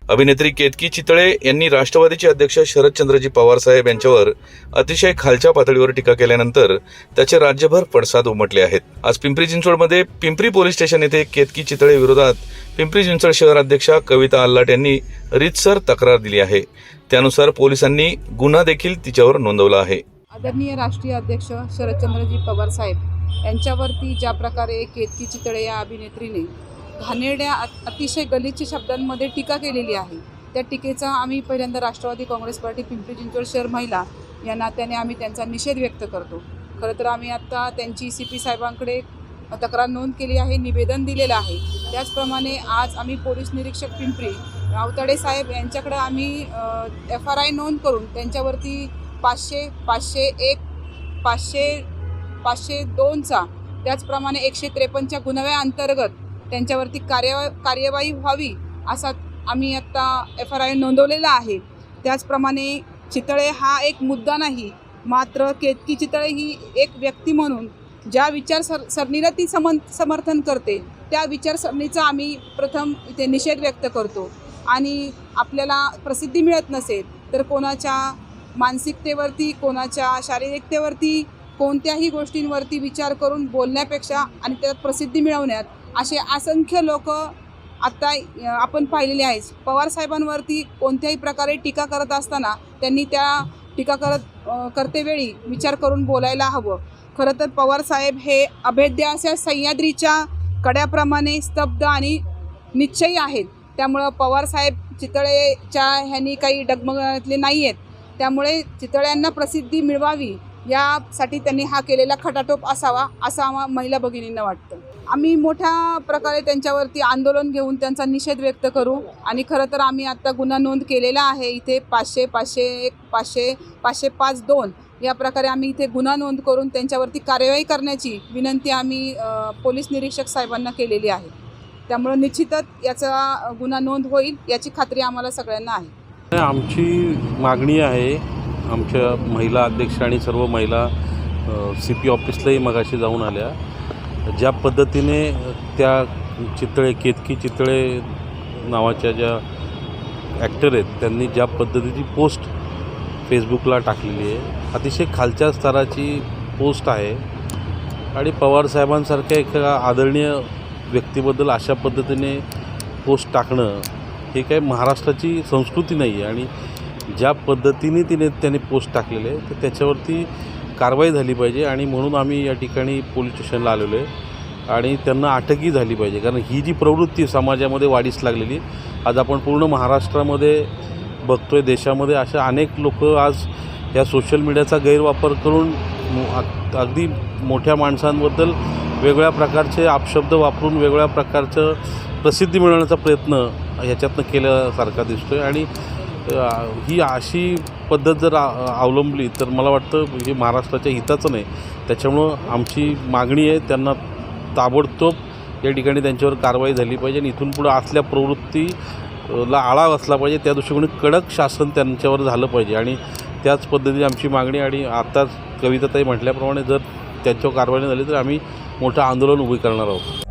अभिनेत्री केतकी चितळे यांनी राष्ट्रवादीचे अध्यक्ष शरदचंद्रजी पवार साहेब यांच्यावर अतिशय खालच्या पातळीवर टीका केल्यानंतर त्याचे राज्यभर पडसाद उमटले आहेत। आज पिंपरी चिंचवडमध्ये पिंपरी पोलीस स्टेशन येथे केतकी चितळे विरोधात पिंपरी चिंचवड शहर अध्यक्षा कविता आल्हाट यांनी रीतसर तक्रार दिली आहे। त्यानुसार पोलिसांनी गुन्हा देखील तिच्यावर नोंदवला आहे। आदरणीय राष्ट्रीय अध्यक्ष शरदचंद्रजी पवार साहेब यांच्यावरती ज्या प्रकारे केतकी चितळे या अभिनेत्रीने घाणेरड्या अतिशय गलिच्छ शब्दांमध्ये टीका केलेली आहे, त्या टीकेचा आम्ही पहिल्यांदा राष्ट्रवादी काँग्रेस पार्टी पिंपरी चिंचवड शहर महिला या नात्याने आम्ही त्यांचा निषेध व्यक्त करतो। खरं तर आम्ही आत्ता त्यांची CP साहेबांकडे तक्रार नोंद केली आहे, निवेदन दिलेलं आहे। त्याचप्रमाणे आज आम्ही पोलीस निरीक्षक पिंपरी रावतडे साहेब यांच्याकडे आम्ही FRI नोंद करून त्यांच्यावरती 500, 501, 500, 502चा त्याचप्रमाणे 153च्या गुन्ह्याअंतर्गत त्यांच्यावरती कार्यवाही व्हावी असा आम्ही आत्ता FRI नोंदवलेला आहे। त्याचप्रमाणे चितळे हा एक मुद्दा नाही, मात्र केतकी चितळे ही एक व्यक्ती म्हणून ज्या विचारसरणीला ती समर्थन करते त्या विचारसरणीचा आम्ही प्रथम इथे निषेध व्यक्त करतो। आणि आपल्याला प्रसिद्धी मिळत नसेल तर कोणाच्या मानसिकतेवरती, कोणाच्या शारीरिकतेवरती, कोणत्याही गोष्टींवरती विचार करून बोलण्यापेक्षा आणि त्यात प्रसिद्धी मिळवण्यात असे असंख्य लोक आत्ता आपण पाहिलेले आहेत। पवार साहेबांवरती कोणत्याही प्रकारे टीका करत असताना त्यांनी त्या टीका करतेवेळी विचार करून बोलायला हवं। खरं तर पवार साहेब हे अभेद्य अशा सह्याद्रीच्या कड्याप्रमाणे स्तब्ध आणि निश्चयी आहेत। त्यामुळं पवार साहेब चितळेच्या ह्यांनी काही डगमगले नाही आहेत, त्यामुळे चितळ्यांना प्रसिद्धी मिळवावी यासाठी त्यांनी हा केलेला खटाटोप असावा असं आम्हा महिला भगिनींना वाटतं। आम्ही मोठ्या प्रकारे त्यांच्यावरती आंदोलन घेऊन त्यांचा निषेध व्यक्त करू आणि खरं तर आम्ही आत्ता गुन्हा नोंद केलेला आहे। इथे 500, 501, 500, 505(2) या प्रकारे आम्ही इथे गुन्हा नोंद करून त्यांच्यावरती कार्यवाही करण्याची विनंती आम्ही पोलीस निरीक्षक साहेबांना केलेली आहे। त्यामुळे निश्चितच याचा गुन्हा नोंद होईल याची खात्री आम्हाला सगळ्यांना आहे। आमची मागणी आहे, आमच्या महिला अध्यक्ष आणि सर्व महिला CP ऑफिसलाही मगाशी जाऊन आल्या। ज्या पद्धतीने त्या चितळे, केतकी चितळे नावाच्या ज्या ॲक्टर आहेत त्यांनी ज्या पद्धतीची पोस्ट फेसबुकला टाकलेली आहे, अतिशय खालच्या स्तराची पोस्ट आहे। आणि पवारसाहेबांसारख्या एका आदरणीय व्यक्तीबद्दल अशा पद्धतीने पोस्ट टाकणं हे काही महाराष्ट्राची संस्कृती नाही आहे। आणि ज्या पद्धतीने त्यांनी पोस्ट टाकलेले आहे तर त्याच्यावरती कारवाई झाली पाहिजे आणि म्हणून आम्ही या ठिकाणी पोलीस स्टेशनला आलेलो आहे आणि त्यांना अटकही झाली पाहिजे। कारण ही जी प्रवृत्ती समाजामध्ये वाढीस लागलेली, आज आपण पूर्ण महाराष्ट्रामध्ये बघतोय, देशामध्ये अशा अनेक लोक आज या सोशल मीडियाचा गैरवापर करून अगदी मोठ्या माणसांबद्दल वेगळ्या प्रकारचे अपशब्द वापरून वेगळ्या प्रकारचं प्रसिद्धी मिळवण्याचा प्रयत्न ह्याच्यातनं केल्यासारखा दिसतो आहे। आणि ही अशी पद्धत जर अवलंबली तर मला वाटतं हे महाराष्ट्राच्या हिताचं नाही। त्याच्यामुळं आमची मागणी आहे त्यांना ताबडतोब या ठिकाणी त्यांच्यावर कारवाई झाली पाहिजे आणि इथून पुढं असल्या प्रवृत्तीला आळा बसला पाहिजे, त्या दृष्टीने कडक शासन त्यांच्यावर झालं पाहिजे। आणि त्याच पद्धतीने आमची मागणी, आणि आत्ताच कविताताई म्हटल्याप्रमाणे जर त्यांच्यावर कारवाई झाली तर आम्ही मोठं आंदोलन उभे करणार आहोत।